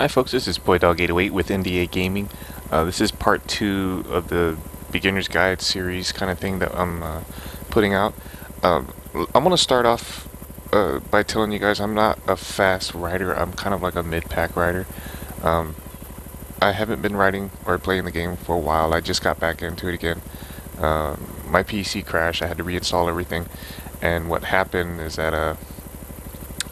Hi folks, this is BoyDog808 with NDA Gaming. This is part 2 of the Beginner's Guide series kind of thing that I'm putting out. I'm going to start off by telling you guys I'm not a fast rider. I'm kind of like a mid-pack rider. Um, I haven't been riding or playing the game for a while. I just got back into it again. My PC crashed. I had to reinstall everything. And what happened is that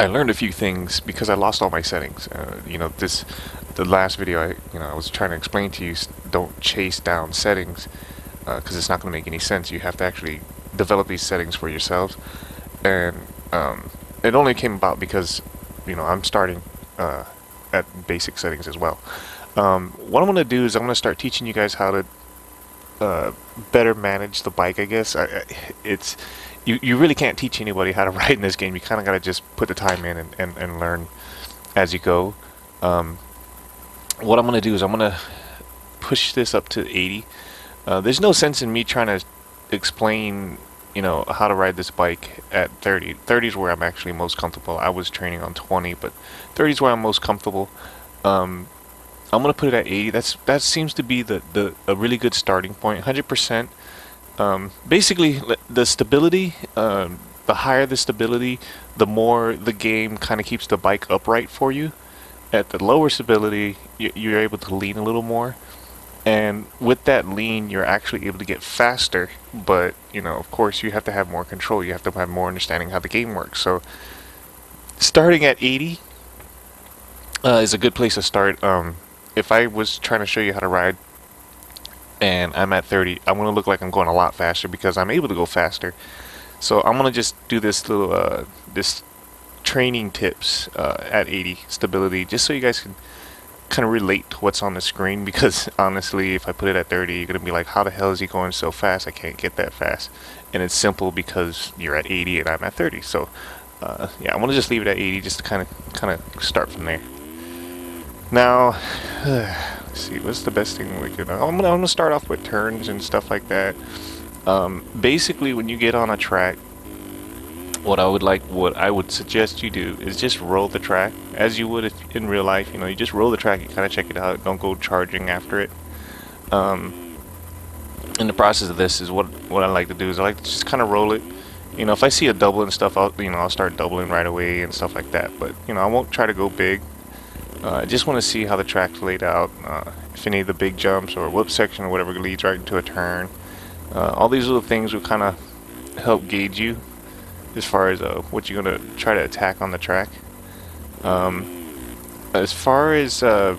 I learned a few things because I lost all my settings. The last video I was trying to explain to you, don't chase down settings because it's not going to make any sense. You have to actually develop these settings for yourselves, and it only came about because I'm starting at basic settings as well. What I'm going to do is I'm going to start teaching you guys how to better manage the bike. I guess it's you really can't teach anybody how to ride in this game. You kind of got to just put the time in and learn as you go. What I'm going to do is I'm going to push this up to 80. There's no sense in me trying to explain, how to ride this bike at 30. 30 is where I'm actually most comfortable. I was training on 20, but 30 is where I'm most comfortable. I'm going to put it at 80. That seems to be a really good starting point. 100%. Basically, the stability, the higher the stability, the more the game kind of keeps the bike upright for you. At the lower stability, you're able to lean a little more. And with that lean, you're actually able to get faster. But, of course, you have to have more control. You have to have more understanding how the game works. So, starting at 80 is a good place to start. If I was trying to show you how to ride, and I'm at 30, I'm going to look like I'm going a lot faster because I'm able to go faster. So I'm going to just do this little this training tips at 80 stability, just so you guys can kind of relate to what's on the screen, because honestly, if I put it at 30, you're going to be like, how the hell is he going so fast? I can't get that fast. And it's simple because you're at 80 and I'm at 30. So yeah, I'm going to just leave it at 80 just to kind of start from there. Now, let's see, what's the best thing we could... I'm gonna start off with turns and stuff like that. Basically, when you get on a track, what I would suggest you do is just roll the track as you would if in real life. You just roll the track, you kind of check it out. Don't go charging after it. In the process of this is what I like to do is I like to just kind of roll it. If I see a double and stuff, I'll start doubling right away and stuff like that. But I won't try to go big. I just want to see how the track's laid out, if any of the big jumps or whoop section or whatever leads right into a turn. All these little things will kind of help gauge you as far as what you're going to try to attack on the track. As far as there's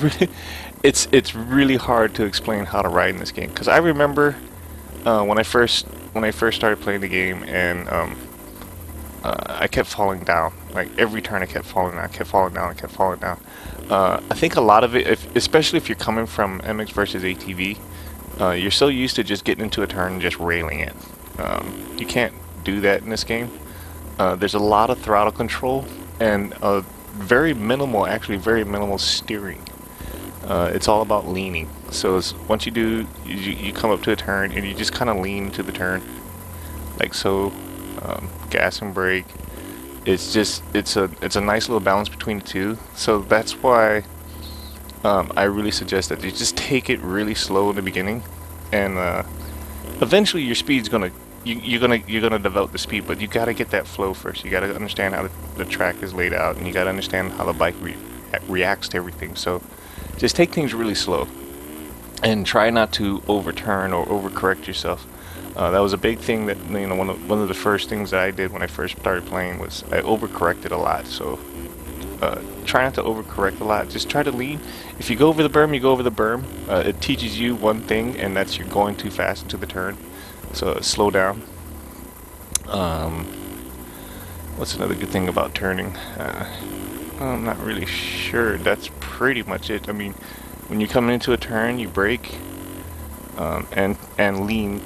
really, it's really hard to explain how to ride in this game, because I remember when I first started playing the game, and I kept falling down. Like every turn I kept falling down, I kept falling down, I kept falling down. I think a lot of it, especially if you're coming from MX versus ATV, you're so used to just getting into a turn and just railing it. You can't do that in this game. There's a lot of throttle control and very minimal steering. It's all about leaning. So once you do, you come up to a turn and you just kind of lean to the turn, like so. Gas and brake. It's a nice little balance between the two. So that's why I really suggest that you just take it really slow in the beginning, and eventually your speed's you're gonna develop the speed, but you gotta get that flow first. You gotta understand how the track is laid out, and you gotta understand how the bike reacts to everything. So just take things really slow and try not to overturn or overcorrect yourself. That was a big thing that one of the first things that I did when I first started playing was I overcorrected a lot. So try not to overcorrect a lot. Just try to lean. If you go over the berm, you go over the berm. It teaches you one thing, and that's you're going too fast into the turn. So slow down. What's another good thing about turning? I'm not really sure. That's pretty much it. I mean, when you're coming into a turn, you brake. And lean,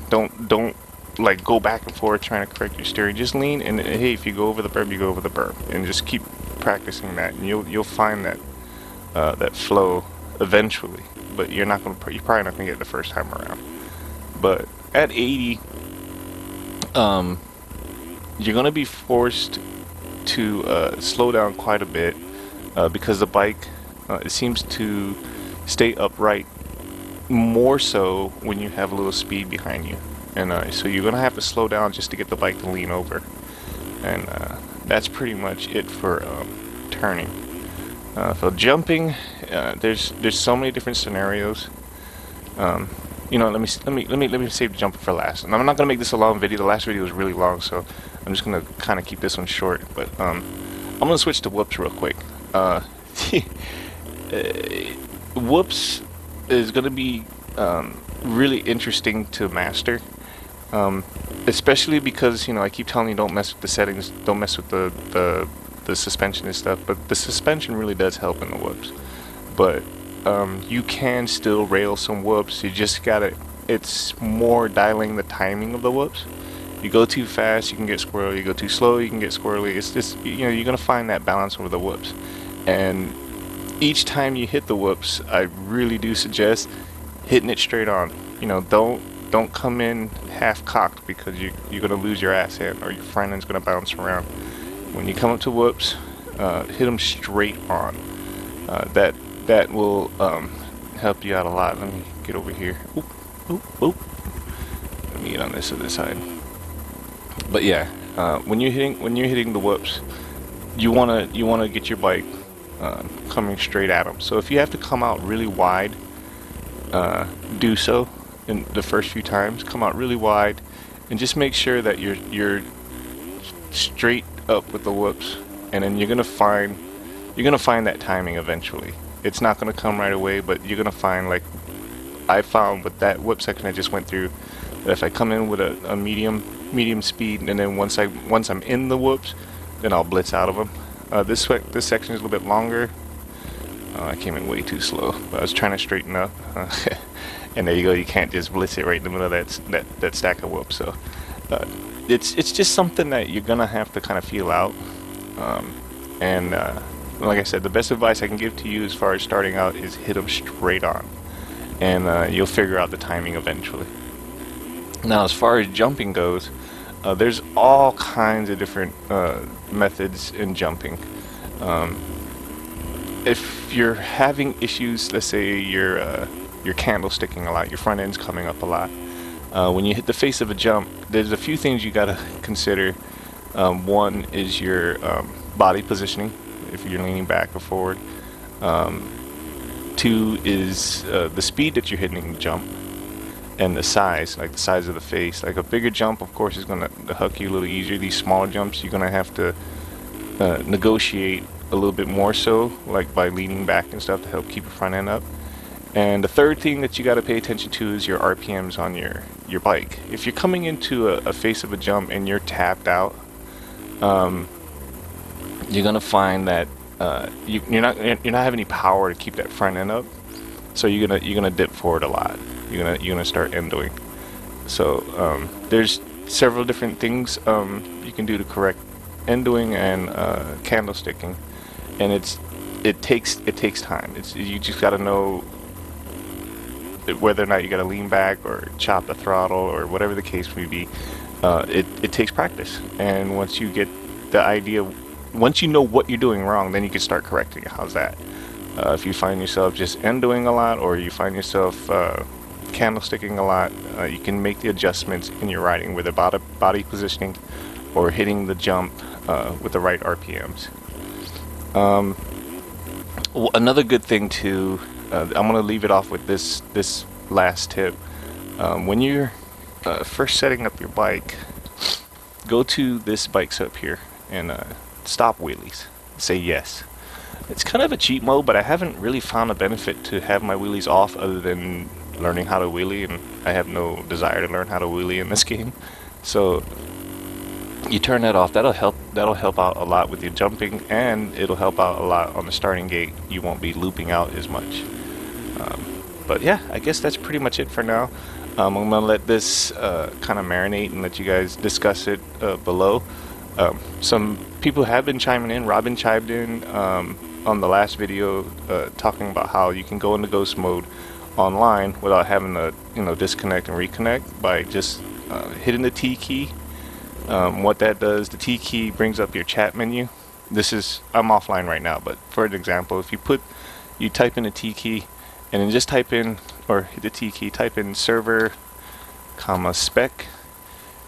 don't like go back and forth trying to correct your steering. Just lean, and hey, if you go over the berm, you go over the berm, and just keep practicing that, and you'll find that that flow eventually. But you're probably not gonna get it the first time around. But at 80, you're gonna be forced to slow down quite a bit because the bike it seems to stay upright more so when you have a little speed behind you, and so you're gonna have to slow down just to get the bike to lean over, and that's pretty much it for turning. For jumping, there's so many different scenarios. You know, let me save the jumping for last. And I'm not gonna make this a long video. The last video was really long, so I'm just gonna kind of keep this one short. But I'm gonna switch to whoops real quick. Whoops is gonna be really interesting to master, especially because, you know, I keep telling you don't mess with the settings, don't mess with the suspension and stuff. But the suspension really does help in the whoops. But you can still rail some whoops. You just gotta, it's more dialing the timing of the whoops. You go too fast, you can get squirrely. You go too slow, you can get squirrely. It's just, you know, you're gonna find that balance over the whoops. And each time you hit the whoops, I really do suggest hitting it straight on. You know, don't come in half cocked, because you're gonna lose your ass end, or your front end's gonna bounce around. When you come up to whoops, hit them straight on. That will help you out a lot. Let me get over here. Oop, oop, oop. Let me get on this other side. But yeah, when you're hitting the whoops, you wanna get your bike coming straight at them. So if you have to come out really wide, do so in the first few times. Come out really wide, and just make sure that you're straight up with the whoops, and then you're gonna find that timing eventually. It's not gonna come right away, but you're gonna find, like I found with that whoop section I just went through, that if I come in with a medium speed, and then once I'm in the whoops, then I'll blitz out of them. This section is a little bit longer. I came in way too slow, but I was trying to straighten up. And there you go. You can't just blitz it right in the middle of that stack of whoops. So it's just something that you're gonna have to kind of feel out. And like I said, the best advice I can give to you as far as starting out is hit them straight on, and you'll figure out the timing eventually. Now, as far as jumping goes, there's all kinds of different methods in jumping. If you're having issues, let's say your candle sticking a lot, your front end's coming up a lot, when you hit the face of a jump, there's a few things you gotta consider. One is your body positioning, if you're leaning back or forward. Two is the speed that you're hitting the jump, and the size, like the size of the face. Like a bigger jump, of course, is gonna hook you a little easier. These smaller jumps, you're gonna have to negotiate a little bit more so, like by leaning back and stuff, to help keep your front end up. And the third thing that you got to pay attention to is your RPMs on your bike. If you're coming into a face of a jump and you're tapped out, you're gonna find that you're not having any power to keep that front end up, so you're gonna dip forward a lot. You're gonna start endoing. So there's several different things you can do to correct endoing and candlesticking, and it takes time. You just got to know whether or not you got to lean back or chop the throttle or whatever the case may be. It takes practice, and once you get the idea, once you know what you're doing wrong, then you can start correcting it. How's that? If you find yourself just endoing a lot, or you find yourself candlesticking a lot, you can make the adjustments in your riding with the body positioning or hitting the jump with the right RPMs. Another good thing too, I'm going to leave it off with this last tip. When you're first setting up your bike, go to this bikes up here and stop wheelies. Say yes. It's kind of a cheat mode, but I haven't really found a benefit to have my wheelies off other than learning how to wheelie, and I have no desire to learn how to wheelie in this game. So you turn that off. That'll help out a lot with your jumping, and it'll help out a lot on the starting gate. You won't be looping out as much. But yeah, I guess that's pretty much it for now. I'm gonna let this kind of marinate and let you guys discuss it below. Some people have been chiming in. Robin chimed in on the last video talking about how you can go into ghost mode online without having to disconnect and reconnect by just hitting the T key What that does, the T key brings up your chat menu. I'm offline right now, but for an example, if you type in a T key and then just type in, or hit the T key, type in server, comma, spec,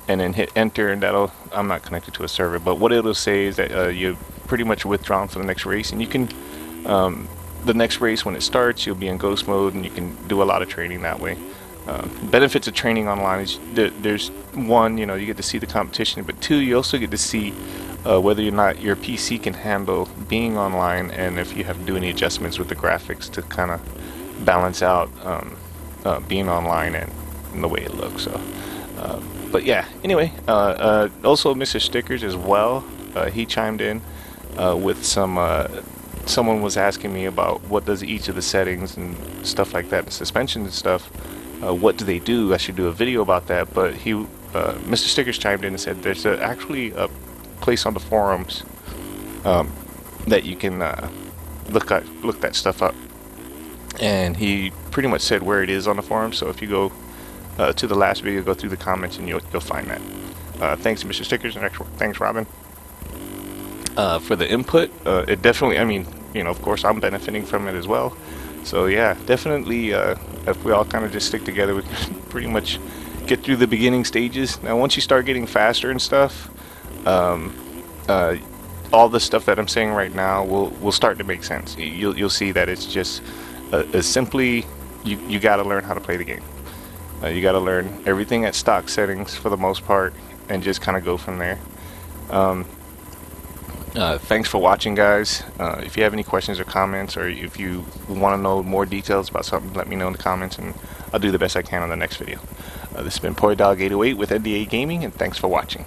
and then hit enter, and I'm not connected to a server, but what it'll say is that you're pretty much withdrawn for the next race, and you can, the next race when it starts, you'll be in ghost mode, and you can do a lot of training that way. Benefits of training online is there's one, you get to see the competition, but two, you also get to see whether or not your PC can handle being online, and if you have to do any adjustments with the graphics to kind of balance out being online and the way it looks. So, but yeah, anyway, also Mr. Stickers as well. He chimed in with someone was asking me about what does each of the settings and stuff like that, and suspension and stuff. What do they do? I should do a video about that. But Mr. Stickers chimed in and said there's actually a place on the forums that you can look that stuff up. And he pretty much said where it is on the forum. So if you go to the last video, go through the comments, and you'll find that. Thanks, Mr. Stickers, and thanks, Robin. For the input, it definitely, of course, I'm benefiting from it as well. So yeah, definitely, if we all kind of just stick together, we can pretty much get through the beginning stages. Now, once you start getting faster and stuff, all the stuff that I'm saying right now will start to make sense. You'll see that it's just as simply, you got to learn how to play the game. You got to learn everything at stock settings for the most part, and just kind of go from there. Thanks for watching, guys. If you have any questions or comments, or if you want to know more details about something, let me know in the comments, and I'll do the best I can on the next video. This has been PoyDog808 with NDA Gaming, and thanks for watching.